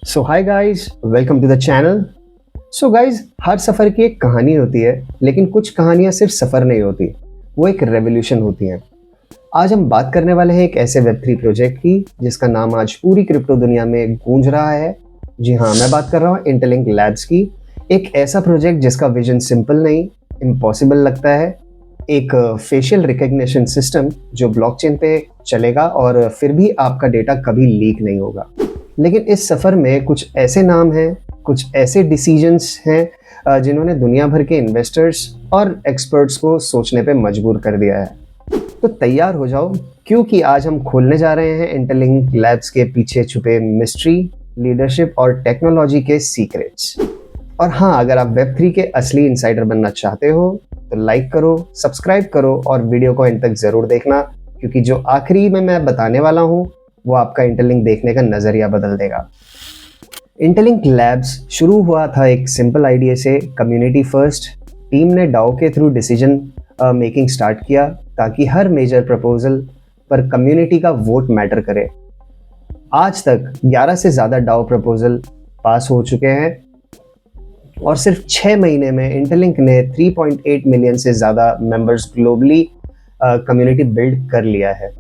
So hi guys, welcome to the channel. So guys, हर सफ़र की एक कहानी होती है, लेकिन कुछ कहानियाँ सिर्फ सफ़र नहीं होती, वो एक रेवोल्यूशन होती हैं। आज हम बात करने वाले हैं एक ऐसे वेब3 प्रोजेक्ट की जिसका नाम आज पूरी क्रिप्टो दुनिया में गूंज रहा है। जी हाँ, मैं बात कर रहा हूँ इंटरलिंक लैब्स की। एक ऐसा प्रोजेक्ट जिसका विजन सिंपल नहीं, इम्पॉसिबल लगता है। एक फेशियल रिकग्निशन सिस्टम जो ब्लॉकचेन पे चलेगा और फिर भी आपका डेटा कभी लीक नहीं होगा। लेकिन इस सफ़र में कुछ ऐसे नाम हैं, कुछ ऐसे डिसीजंस हैं जिन्होंने दुनिया भर के इन्वेस्टर्स और एक्सपर्ट्स को सोचने पे मजबूर कर दिया है। तो तैयार हो जाओ, क्योंकि आज हम खोलने जा रहे हैं इंटरलिंक लैब्स के पीछे छुपे मिस्ट्री, लीडरशिप और टेक्नोलॉजी के सीक्रेट्स। और हाँ, अगर आप वेब3 के असली इंसाइडर बनना चाहते हो तो लाइक करो, सब्सक्राइब करो और वीडियो को एंड तक ज़रूर देखना, क्योंकि जो आखिरी में मैं बताने वाला हूँ वो आपका इंटरलिंक देखने का नज़रिया बदल देगा। इंटरलिंक लैब्स शुरू हुआ था एक सिंपल आइडिया से, कम्युनिटी फर्स्ट। टीम ने डाओ के थ्रू डिसीजन मेकिंग स्टार्ट किया ताकि हर मेजर प्रपोजल पर कम्युनिटी का वोट मैटर करे। आज तक 11 से ज़्यादा डाओ प्रपोजल पास हो चुके हैं और सिर्फ 6 महीने में इंटरलिंक ने 3.8 मिलियन से ज़्यादा मेंबर्स ग्लोबली कम्युनिटी बिल्ड कर लिया है।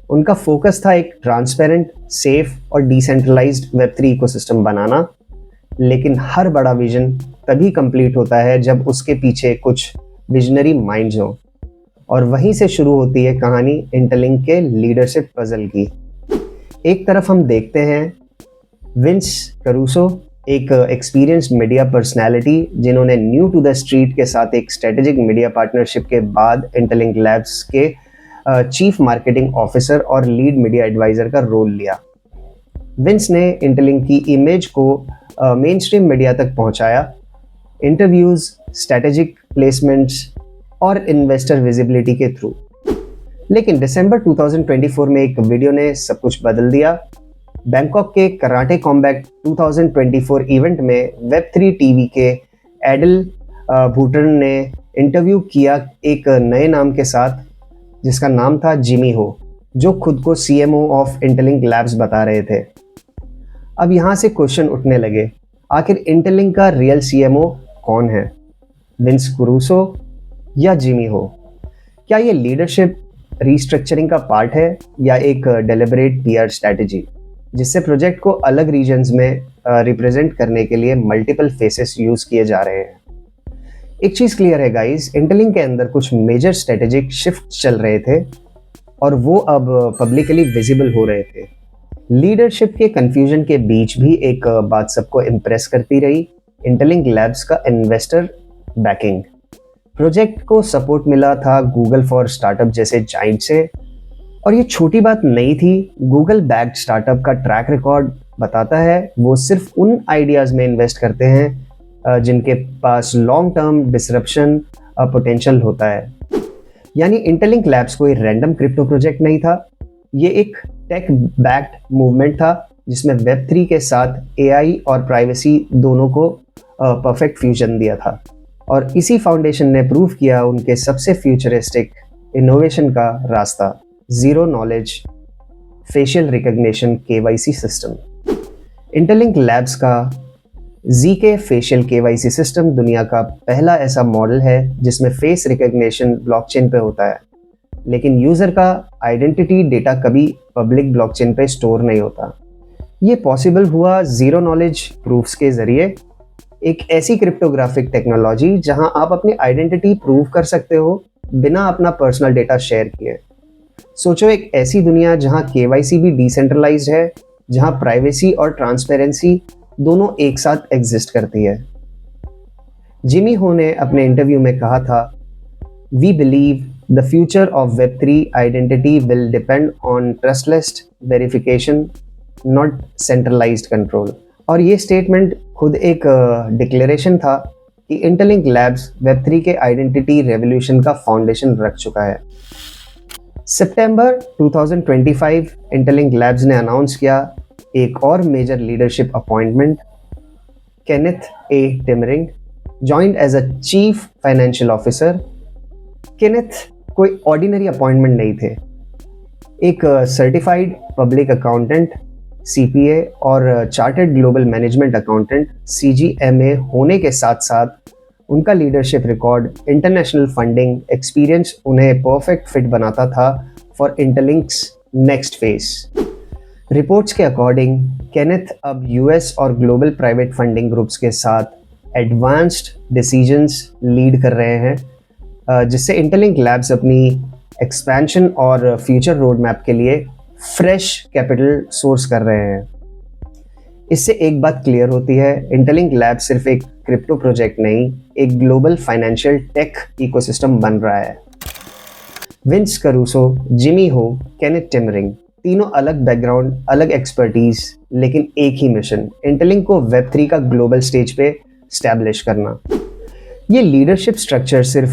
उनका फोकस था एक ट्रांसपेरेंट, सेफ और डिसेंट्रलाइज्ड वेब3 इकोसिस्टम बनाना। लेकिन हर बड़ा विजन तभी कंप्लीट होता है जब उसके पीछे कुछ विजनरी माइंड्स हों, और वहीं से शुरू होती है कहानी इंटरलिंक के लीडरशिप पजल की। एक तरफ हम देखते हैं विंस करूसो, एक एक्सपीरियंस्ड मीडिया पर्सनैलिटी जिन्होंने न्यू टू द स्ट्रीट के साथ एक स्ट्रेटेजिक मीडिया पार्टनरशिप के बाद इंटरलिंक लैब्स के चीफ मार्केटिंग ऑफिसर और लीड मीडिया एडवाइज़र का रोल लिया। विंस ने इंटरलिंक की इमेज को मेन स्ट्रीम मीडिया तक पहुंचाया, इंटरव्यूज़, स्ट्रेटेजिक प्लेसमेंट्स और इन्वेस्टर विजिबिलिटी के थ्रू। लेकिन दिसंबर 2024 में एक वीडियो ने सब कुछ बदल दिया। बैंकॉक के कराटे कॉम्बैट 2024 इवेंट में वेब3 टीवी के एडल भूटन ने इंटरव्यू किया एक नए नाम के साथ जिसका नाम था जिमी हो, जो खुद को CMO ऑफ इंटरलिंक लैब्स बता रहे थे। अब यहाँ से क्वेश्चन उठने लगे, आखिर इंटरलिंक का रियल CMO कौन है? विंस करूसो या जिमी हो? क्या ये लीडरशिप रीस्ट्रक्चरिंग का पार्ट है या एक डेलिबरेट PR स्ट्रैटेजी जिससे प्रोजेक्ट को अलग रीजन्स में रिप्रेजेंट करने के लिए मल्टीपल फेसेस यूज़ किए जा रहे हैं? एक चीज़ क्लियर है गाइस, इंटरलिंक के अंदर कुछ मेजर स्ट्रेटेजिक शिफ्ट चल रहे थे और वो अब पब्लिकली विजिबल हो रहे थे। लीडरशिप के कंफ्यूजन के बीच भी एक बात सबको इम्प्रेस करती रही, इंटरलिंक लैब्स का इन्वेस्टर बैकिंग। प्रोजेक्ट को सपोर्ट मिला था गूगल फॉर स्टार्टअप जैसे जाइंट से, और ये छोटी बात नहीं थी। गूगल बैक्ड स्टार्टअप का ट्रैक रिकॉर्ड बताता है वो सिर्फ उन आइडियाज़ में इन्वेस्ट करते हैं जिनके पास लॉन्ग टर्म डिसरप्शन पोटेंशियल होता है। यानी इंटरलिंक लैब्स कोई रैंडम क्रिप्टो प्रोजेक्ट नहीं था, ये एक टेक बैक्ड मूवमेंट था जिसमें वेब3 के साथ AI और प्राइवेसी दोनों को परफेक्ट फ्यूजन दिया था। और इसी फाउंडेशन ने प्रूव किया उनके सबसे फ्यूचरिस्टिक इनोवेशन का रास्ता, zero knowledge facial recognition KYC system. Interlink labs का ZK फेशियल KYC सिस्टम दुनिया का पहला ऐसा मॉडल है जिसमें फेस रिकग्निशन ब्लॉकचेन पे होता है, लेकिन यूज़र का आइडेंटिटी डेटा कभी पब्लिक ब्लॉकचेन पे स्टोर नहीं होता। ये पॉसिबल हुआ ज़ीरो नॉलेज प्रूफ्स के ज़रिए, एक ऐसी क्रिप्टोग्राफिक टेक्नोलॉजी जहां आप अपनी आइडेंटिटी प्रूव कर सकते हो बिना अपना पर्सनल डेटा शेयर किए। सोचो, एक ऐसी दुनिया जहां KYC भी डिसेंट्रलाइज्ड है, जहां प्राइवेसी और ट्रांसपेरेंसी दोनों एक साथ एग्जिस्ट करती है। जिमी हो ने अपने इंटरव्यू में कहा था, we believe the future of वेब3 identity will depend on trustless verification, not centralised control. और ये स्टेटमेंट खुद एक डिक्लेरेशन था कि इंटरलिंक लैब्स वेब3 के आइडेंटिटी रेवोल्यूशन का फाउंडेशन रख चुका है। सितंबर 2025 इंटरलिंक लैब्स ने अनाउंस किया एक और major leadership appointment. Kenneth A. Timmering joined as a chief financial officer. Kenneth कोई ऑर्डिनरी अपॉइंटमेंट नहीं थे, एक सर्टिफाइड पब्लिक अकाउंटेंट, CPA और chartered global management accountant CGMA होने के साथ साथ उनका leadership record, international funding experience उन्हें परफेक्ट फिट बनाता था फॉर इंटरलिंक्स नेक्स्ट फेज। रिपोर्ट्स के अकॉर्डिंग केनेथ अब US और ग्लोबल प्राइवेट फंडिंग ग्रुप्स के साथ एडवांस्ड डिसीजंस लीड कर रहे हैं, जिससे इंटरलिंक लैब्स अपनी एक्सपेंशन और फ्यूचर रोड मैप के लिए फ्रेश कैपिटल सोर्स कर रहे हैं। इससे एक बात क्लियर होती है, इंटरलिंक लैब सिर्फ एक क्रिप्टो प्रोजेक्ट नहीं, एक ग्लोबल फाइनेंशियल टेक इकोसिस्टम बन रहा है। विंस करूसो, जिमी हो, केनेथ टिमरिंग, तीनों अलग बैकग्राउंड, अलग एक्सपर्टीज, लेकिन एक ही मिशन, इंटरलिंक को वेब3 का ग्लोबल स्टेज पे स्टैब्लिश करना। ये लीडरशिप स्ट्रक्चर सिर्फ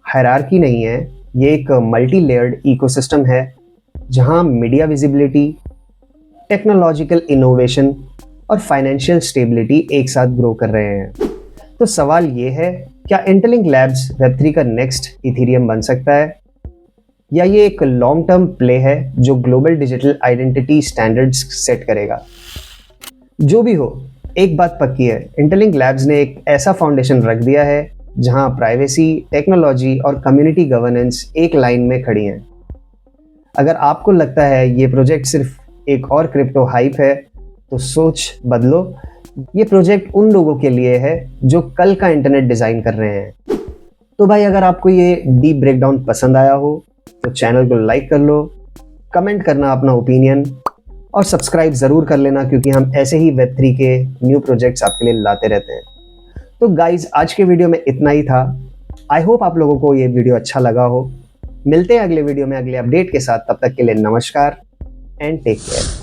हायरार्की नहीं है, ये एक मल्टी लेयर्ड इकोसिस्टम है जहां मीडिया विजिबिलिटी, टेक्नोलॉजिकल इनोवेशन और फाइनेंशियल स्टेबिलिटी एक साथ ग्रो कर रहे हैं। तो सवाल ये है, क्या इंटरलिंक लैब्स वेब3 का नेक्स्ट इथेरियम बन सकता है, या ये एक लॉन्ग टर्म प्ले है जो global digital identity standards set करेगा? जो भी हो, एक बात पक्की है, इंटरलिंक लैब्स ने एक ऐसा फाउंडेशन रख दिया है जहां प्राइवेसी, टेक्नोलॉजी और कम्युनिटी गवर्नेंस एक लाइन में खड़ी हैं। अगर आपको लगता है ये प्रोजेक्ट सिर्फ एक और क्रिप्टो हाइप है, तो सोच बदलो। ये प्रोजेक्ट उन लोगों के लिए है जो कल का इंटरनेट डिज़ाइन कर रहे हैं। तो भाई, अगर आपको ये डीप ब्रेकडाउन पसंद आया हो तो चैनल को लाइक कर लो, कमेंट करना अपना ओपिनियन और सब्सक्राइब ज़रूर कर लेना, क्योंकि हम ऐसे ही वेब3 के न्यू प्रोजेक्ट्स आपके लिए लाते रहते हैं। तो गाइज, आज के वीडियो में इतना ही था। आई होप आप लोगों को ये वीडियो अच्छा लगा हो। मिलते हैं अगले वीडियो में अगले अपडेट के साथ। तब तक के लिए नमस्कार एंड टेक केयर।